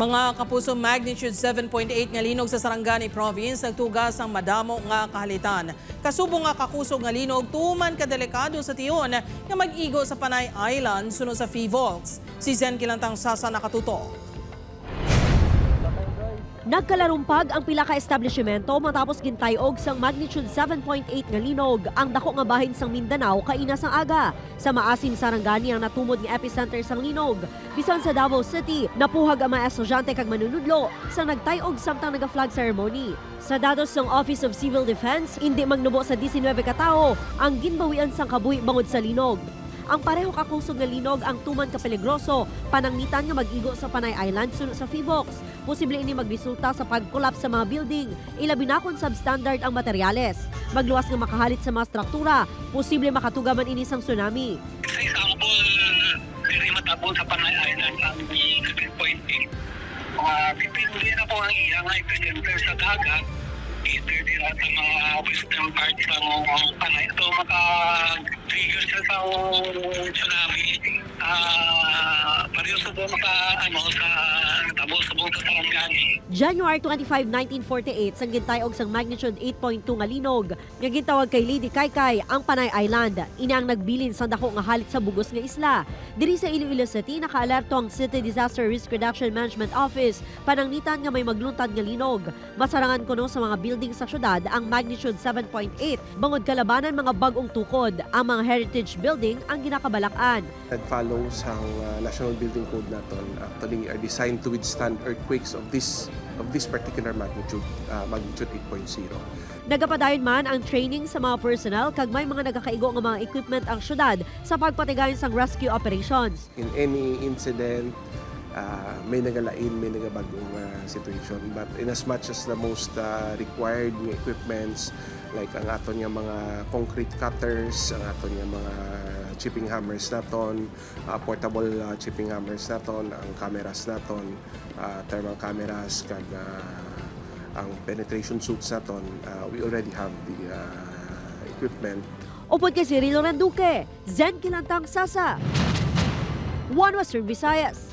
Mga kapuso, magnitude 7.8 nga linog sa Sarangani Province nagtugas ang madamo nga kahalitan. Kasubo nga kakusog nga linog tuman kadelikado sa tiyon nga mag-igo sa Panay Island sunod sa Fivolks. Si Zen Kilantang Sasa nakatuto. Nagkalarumpag ang pila ka establishmento matapos gintayog sang magnitude 7.8 nga linog ang dako nga bahin sang Mindanao kaina sang aga. Sa maasim Sarangani ang natumod nga epicenter sang linog. Bisan sa Davao City, napuhag ang mga estudyante kag manunudlo sang nagtayog samtang naga-flag ceremony. Sa datos ng Office of Civil Defense, hindi magnubo sa 19 katao ang ginbawian sang kabuhi bangod sa linog. Ang pareho kakusog nga linog ang tuman ka peligroso, panangitan nga mag-igo sa Panay Island sunod sa Fivolks. Posible ini magresulta sa pag-collapse sa mga building, ilabi na kung substandard ang materyales. Magluwas nga makahalit sa mga struktura, posible makatugaman ini sang tsunami. Sa example, very matabol sa Panay Island ang 7.8. Pipili na po ang iyang epicenter sa dagat. Either dira sa mga western part ng Panay. Ito maka-trigger siya sa tsunami. Pareho sa buong sa tabol sa buong Sarangani. January 25, 1948, sang gintayog sang magnitude 8.2 nga linog, nga gintawag kay Lady Kaykay ang Panay Island. Ina ang nagbilin sa dako nga halit sa bugos nga isla. Diri sa Iloilo City, nakaalerto ang City Disaster Risk Reduction Management Office pananglitan nga may magluntad nga linog. Masarangan kuno sa mga building sa syudad ang magnitude 7.8. Bangod kalabanan mga bagong tukod, ang mga heritage building ang ginakabalakan. Nag-follow sa National Building Code naton actually are designed to withstand earthquakes of this particular magnitude 8.0. Nagapadayon man ang training sa mga personnel kag may mga nagakaigo nga mga equipment ang syudad sa pagpatigayon sang rescue operations. In any incident, may nagalain, may nagabagong situation. But in as much as the most required nga equipments like ang aton nga mga concrete cutters, ang aton nga mga chipping hammers naton, portable chipping hammers naton, ang cameras naton, thermal cameras kag ang penetration suits naton, we already have the equipment. Upod kay si Rilo Randuque, Zen Kilantang Sasa, One Western Visayas.